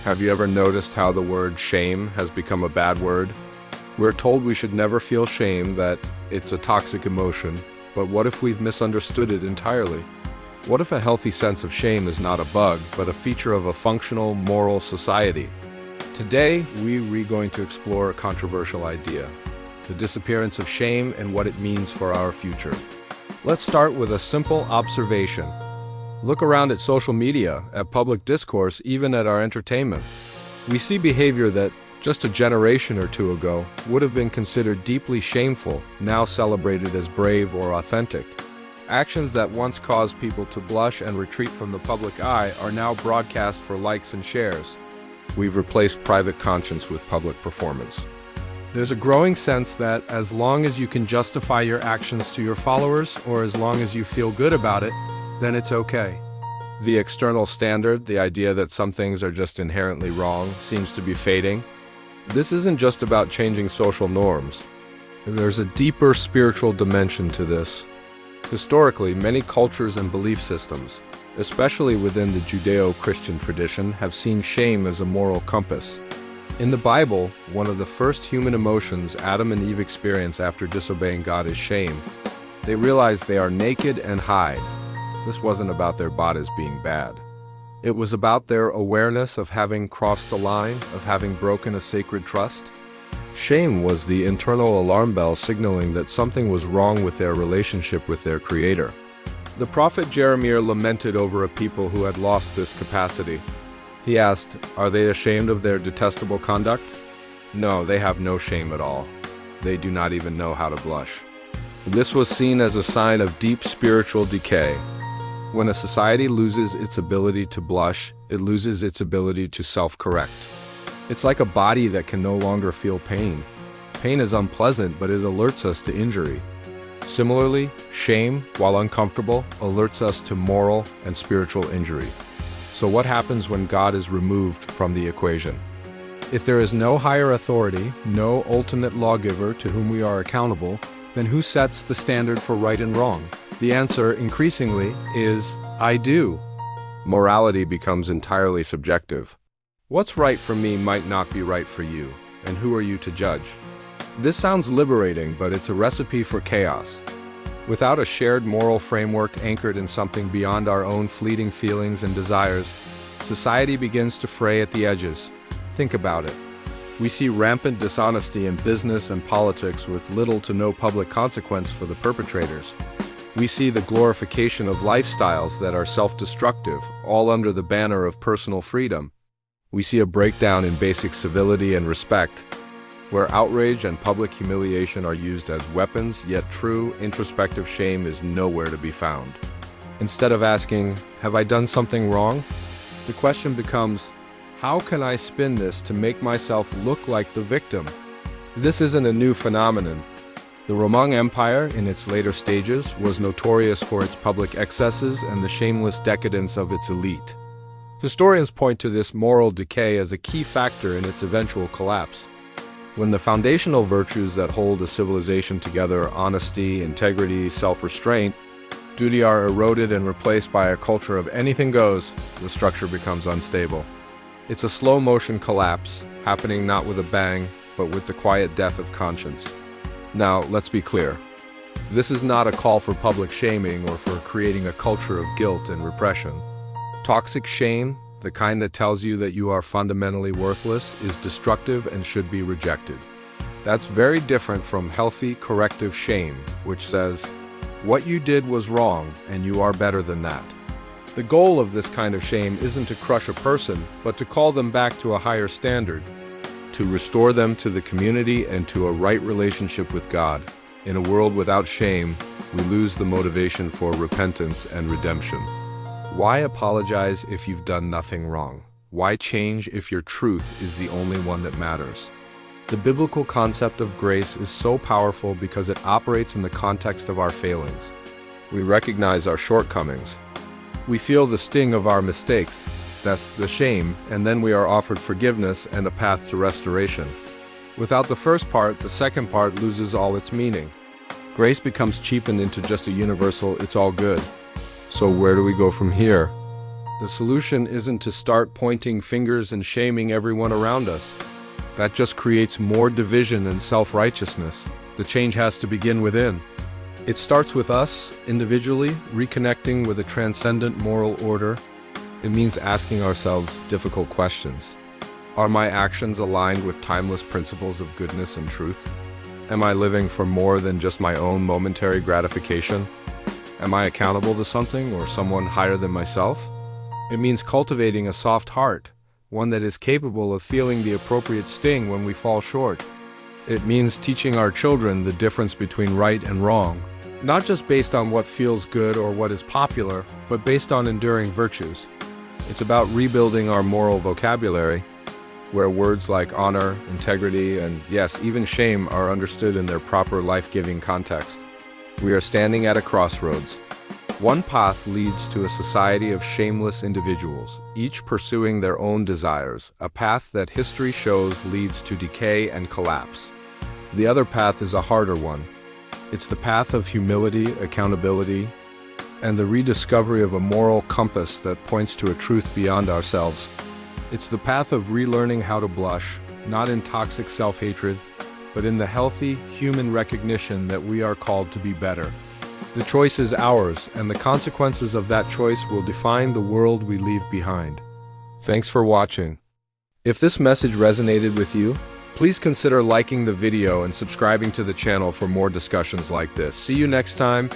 Have you ever noticed how the word shame has become a bad word? We're told we should never feel shame, that it's a toxic emotion, but what if we've misunderstood it entirely? What if a healthy sense of shame is not a bug, but a feature of a functional, moral society? Today, we're going to explore a controversial idea: the disappearance of shame and what it means for our future. Let's start with a simple observation. Look around at social media, at public discourse, even at our entertainment. We see behavior that, just a generation or two ago, would have been considered deeply shameful, now celebrated as brave or authentic. Actions that once caused people to blush and retreat from the public eye are now broadcast for likes and shares. We've replaced private conscience with public performance. There's a growing sense that as long as you can justify your actions to your followers, or as long as you feel good about it, then it's okay. The external standard, the idea that some things are just inherently wrong, seems to be fading. This isn't just about changing social norms. There's a deeper spiritual dimension to this. Historically, many cultures and belief systems, especially within the Judeo-Christian tradition, have seen shame as a moral compass. In the Bible, one of the first human emotions Adam and Eve experience after disobeying God is shame. They realize they are naked and hide. This wasn't about their bodies being bad. It was about their awareness of having crossed a line, of having broken a sacred trust. Shame was the internal alarm bell signaling that something was wrong with their relationship with their Creator. The prophet Jeremiah lamented over a people who had lost this capacity. He asked, "Are they ashamed of their detestable conduct?" No, they have no shame at all. They do not even know how to blush. This was seen as a sign of deep spiritual decay. When a society loses its ability to blush, it loses its ability to self-correct. It's like a body that can no longer feel pain. Pain is unpleasant, but it alerts us to injury. Similarly, shame, while uncomfortable, alerts us to moral and spiritual injury. So what happens when God is removed from the equation? If there is no higher authority, no ultimate lawgiver to whom we are accountable, then who sets the standard for right and wrong? The answer, increasingly, is I do. Morality becomes entirely subjective. What's right for me might not be right for you, and who are you to judge? This sounds liberating, but it's a recipe for chaos. Without a shared moral framework anchored in something beyond our own fleeting feelings and desires, society begins to fray at the edges. Think about it. We see rampant dishonesty in business and politics with little to no public consequence for the perpetrators. We see the glorification of lifestyles that are self-destructive, all under the banner of personal freedom. We see a breakdown in basic civility and respect, where outrage and public humiliation are used as weapons, yet true, introspective shame is nowhere to be found. Instead of asking, "Have I done something wrong?" the question becomes, how can I spin this to make myself look like the victim? This isn't a new phenomenon. The Roman Empire, in its later stages, was notorious for its public excesses and the shameless decadence of its elite. Historians point to this moral decay as a key factor in its eventual collapse. When the foundational virtues that hold a civilization together, honesty, integrity, self-restraint, duty, are eroded and replaced by a culture of anything goes, the structure becomes unstable. It's a slow-motion collapse, happening not with a bang, but with the quiet death of conscience. Now, let's be clear. This is not a call for public shaming or for creating a culture of guilt and repression. Toxic shame, the kind that tells you that you are fundamentally worthless, is destructive and should be rejected. That's very different from healthy, corrective shame, which says, what you did was wrong, and you are better than that. The goal of this kind of shame isn't to crush a person, but to call them back to a higher standard, to restore them to the community and to a right relationship with God. In a world without shame, we lose the motivation for repentance and redemption. Why apologize if you've done nothing wrong? Why change if your truth is the only one that matters? The biblical concept of grace is so powerful because it operates in the context of our failings. We recognize our shortcomings. We feel the sting of our mistakes. That's the shame, and then we are offered forgiveness and a path to restoration. Without the first part, the second part loses all its meaning. Grace becomes cheapened into just a universal, it's all good. So where do we go from here? The solution isn't to start pointing fingers and shaming everyone around us. That just creates more division and self-righteousness. The change has to begin within. It starts with us, individually, reconnecting with a transcendent moral order. It means asking ourselves difficult questions. Are my actions aligned with timeless principles of goodness and truth? Am I living for more than just my own momentary gratification? Am I accountable to something or someone higher than myself? It means cultivating a soft heart, one that is capable of feeling the appropriate sting when we fall short. It means teaching our children the difference between right and wrong, not just based on what feels good or what is popular, but based on enduring virtues. It's about rebuilding our moral vocabulary, where words like honor, integrity, and yes, even shame are understood in their proper life-giving context. We are standing at a crossroads. One path leads to a society of shameless individuals, each pursuing their own desires, a path that history shows leads to decay and collapse. The other path is a harder one. It's the path of humility, accountability, and the rediscovery of a moral compass that points to a truth beyond ourselves. It's the path of relearning how to blush, not in toxic self-hatred, but in the healthy, human recognition that we are called to be better. The choice is ours, and the consequences of that choice will define the world we leave behind. Thanks for watching. If this message resonated with you, please consider liking the video and subscribing to the channel for more discussions like this. See you next time.